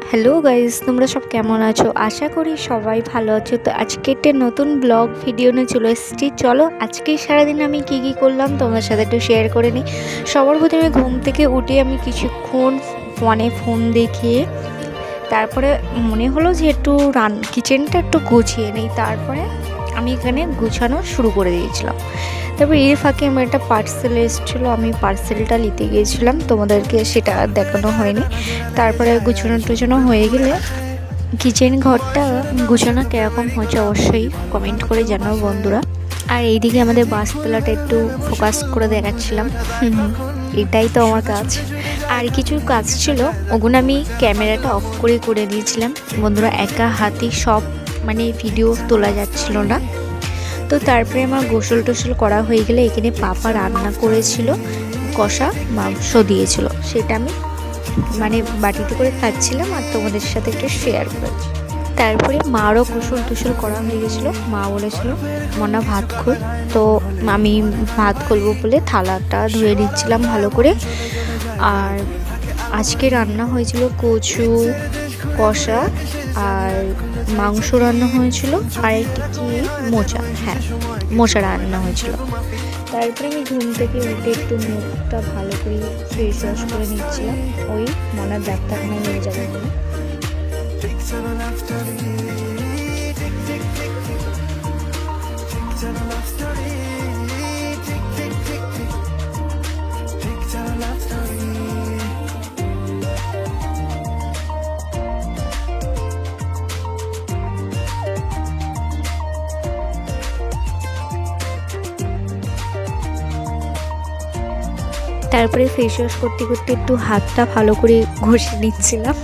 Hello guys, তোমরা সব কেমন আছো? আশা করি সবাই ভালো আছো। তো আজকে একটা নতুন ব্লগ ভিডিও নিয়ে চলে এসেছি। চলো আজকে সারাদিন আমি কি করলাম তোমাদের সাথে একটু শেয়ার করে নিই। সবার প্রথমে ঘুম থেকে উঠে আমি কিছুক্ষণ ফোন দেখিয়ে তারপরে মনে হলো যে একটু কিচেনটা একটু গুছিয়ে নিই। তারপরে আমি এখানে গুছানো শুরু করে দিয়েছিলাম। তারপর এর ফাঁকে আমার একটা পার্সেল এসেছিলো, আমি পার্সেলটা নিতে গিয়েছিলাম, তোমাদেরকে সেটা দেখানো হয়নি। তারপরে গুছানো হয়ে গেলে কিচেন ঘরটা গুছানো কীরকম হয়েছে অবশ্যই কমেন্ট করে জানাও বন্ধুরা। আর এইদিকে আমাদের বাসতলাটা একটু ফোকাস করে দেখাচ্ছিলাম। এটাই তো আমার কাজ। আর কিছু কাজ ছিল, ওগুলো আমি ক্যামেরাটা অফ করে দিয়েছিলাম বন্ধুরা। একা হাতে সব ভিডিও তোলা যাচ্ছিল না। তো তারপরে আমার গোসল টোসল করা হয়ে গেলে এখানে পাপা রান্না করেছিল, কষা মাংস দিয়েছিল, সেটা আমি বাটিতে করে খাচ্ছিলাম আর তোমাদের সাথে একটু শেয়ার করেছি। তারপরে মারও গোসল টোসল করা হয়ে গেছিলো। মা বলেছিল মনা ভাত খোল, তো আমি ভাত খুলবো বলে থালাটা ধুয়ে দিচ্ছিলাম ভালো করে। আর আজকে রান্না হয়েছিল কচু কষা আর মাংস রান্না হয়েছিল, আর একটি কি মোচা রান্না হয়েছিল। তারপরে আমি ঘুম থেকে উঠে একটু মুখটা ভালো করে ফেস ওয়াশ করে নিচ্ছিলাম, ওই মনার ডাক্তারখানায় নিয়ে যাবে বলে। তারপরে ফেস ওয়াশ করতে করতে একটু হাতটা ভালো করে ঘষে নিচ্ছিলাম।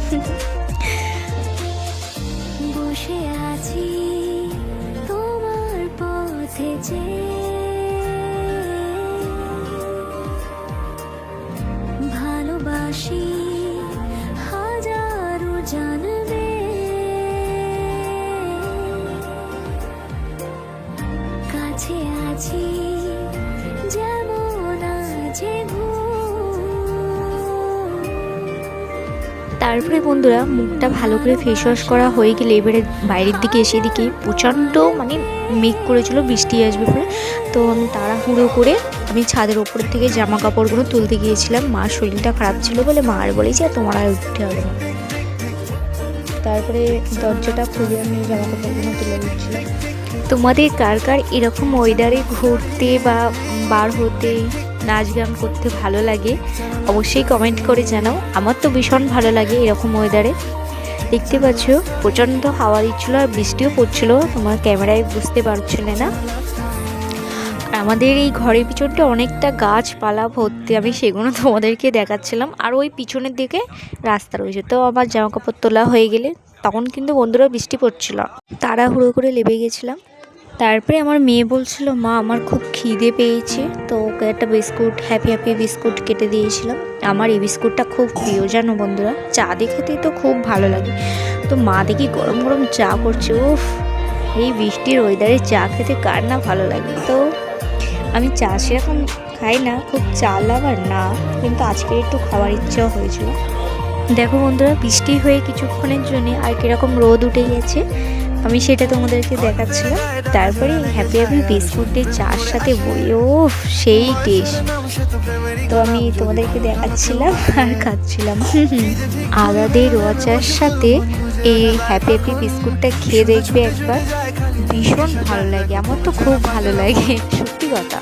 বসে আছি তোমার পথে যে, ভালোবাসি হাজারো জানবে, কাছে আছি যেমন আছে। তারপরে বন্ধুরা মুখটা ভালো করে ফেস ওয়াশ করা হয়ে গেলে এবারে বাইরের দিকে এসে দিকে প্রচণ্ড মেঘ করেছিল, বৃষ্টি আসবে বলে। তো আমি তাড়াহুড়ো করে আমি ছাদের ওপর থেকে জামা কাপড়গুলো তুলতে গিয়েছিলাম। মার শরীরটা খারাপ ছিল বলে মা আর বলেছে তোমার আর উঠতে হবে না। তারপরে দরজাটা খুলে আমি জামা কাপড়গুলো তুলে দিচ্ছিলাম। তোমাদের কার কার এরকম ওয়েদারে ঘুরতে বা বার হতে নাচ গান করতে ভালো লাগে অবশ্যই কমেন্ট করে জানাও। আমার তো ভীষণ ভালো লাগে এরকম ওয়েদারে। দেখতে পাচ্ছ প্রচণ্ড হাওয়া দিচ্ছিলো আর বৃষ্টিও পড়ছিল, তোমার ক্যামেরায় বুঝতে পারছিলে না। আমাদের এই ঘরের পিছনটা অনেকটা গাছপালা ভর্তি, আমি সেগুলো তোমাদেরকে দেখাচ্ছিলাম। আর ওই পিছনের দিকে রাস্তা রয়েছে। তো আমার জামা কাপড় তোলা হয়ে গেলে তখন কিন্তু বন্ধুরা বৃষ্টি পড়ছিল, তাড়াহুড়ো করে লেবে গেছিলাম। তারপরে আমার মেয়ে বলছিল মা আমার খুব খিদে পেয়েছে, তো ওকে একটা বিস্কুট হ্যাপি বিস্কুট কেটে দিয়েছিলাম। আমার এই বিস্কুটটা খুব প্রিয় জানো বন্ধুরা, চা দিয়ে খেতে তো খুব ভালো লাগে। তো মা দেখি গরম গরম চা করছে, উফ এই বৃষ্টির ওয়েদারে চা খেতে কার না ভালো লাগে। তো আমি চা সেরকম খাই না, খুব চা লাভার না, কিন্তু আজকে একটু খাওয়ার ইচ্ছাও হয়েছিল। দেখো বন্ধুরা বৃষ্টি হয়ে কিছুক্ষণের জন্য আর কীরকম রোদ উঠে গেছে, আমি সেটা তোমাদেরকে দেখাচ্ছিলাম। তারপরে হ্যাপি বিস্কুটের চার সাথে বইও সেই টেস্ট, তো আমি তোমাদেরকে দেখাচ্ছিলাম আর খাচ্ছিলাম। আলাদা রোয়া চার সাথে এই হ্যাপি বিস্কুটটা খেয়ে দেখবে একবার, ভীষণ ভালো লাগে। আমার তো খুব ভালো লাগে সত্যি কথা।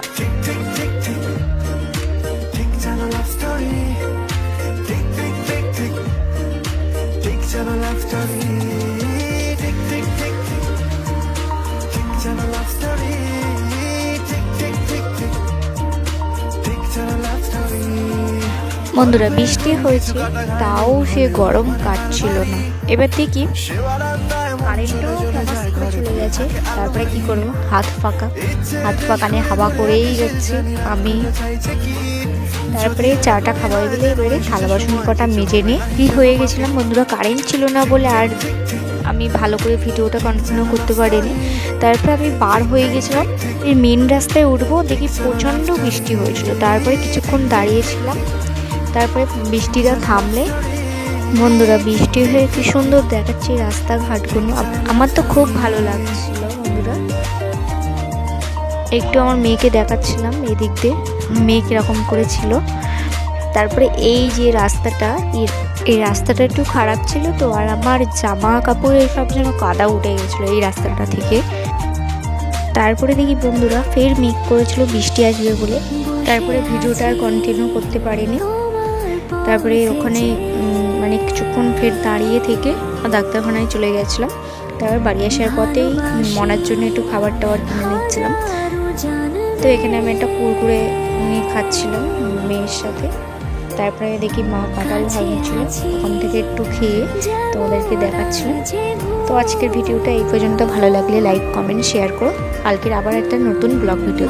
বন্ধুরা বৃষ্টি হয়েছে তাও সে গরম কাটছিল না। এবার দেখি কারেন্টও চলে গেছে। তারপরে কি করবো, হাত ফাঁকা নিয়ে হাওয়া করেই যাচ্ছে আমি। তারপরে চাটা খাওয়া হয়ে গেলে এবারে থালা বাসন কটা মেজে নিয়ে কি হয়ে গেছিলাম বন্ধুরা, কারেন্ট ছিল না বলে আর আমি ভালো করে ভিডিওটা কন্টিনিউ করতে পারিনি। তারপরে আমি বার হয়ে গেছিলাম, এই মেন রাস্তায় উঠবো, দেখি প্রচণ্ড বৃষ্টি হয়েছিল। তারপরে কিছুক্ষণ দাঁড়িয়েছিলাম, তারপরে বৃষ্টিটা থামলে বন্ধুরা বৃষ্টি হয়ে কি সুন্দর দেখাচ্ছে রাস্তাঘাটগুলো, আমার তো খুব ভালো লাগছিল। বন্ধুরা একটু আমার মেয়েকে দেখাচ্ছিলাম এদিক দিয়ে মেয়ে কীরকম করেছিল। তারপরে এই যে রাস্তাটা, এই রাস্তাটা একটু খারাপ ছিল তো, আর আমার জামা কাপড় এইসব যেন কাদা উঠে গেছিলো এই রাস্তাটা থেকে। তারপরে দেখি বন্ধুরা ফের মেঘ করেছিল বৃষ্টি আসবে বলে, তারপরে ভিডিওটা আর কন্টিনিউ করতে পারিনি। তারপরে ওখানে মানে কিছুক্ষণ ফের দাঁড়িয়ে থেকে ডাক্তারখানায় চলে গেছিলাম। তারপর বাড়ি আসার পথেই মনার জন্য একটু খাবার টাবার কিনে নিচ্ছিলাম। তো এখানে আমি একটা কুরকুরে নিয়ে খাচ্ছিলাম মেয়ের সাথে। তারপরে দেখি মা কাঁঠাল ভাঙছিল, ওখান থেকে একটু খেয়ে তোমাদেরকে দেখাচ্ছিলাম। তো আজকের ভিডিওটা এই পর্যন্ত, ভালো লাগলে লাইক কমেন্ট শেয়ার করো। কালকের আবার একটা নতুন ব্লগ ভিডিও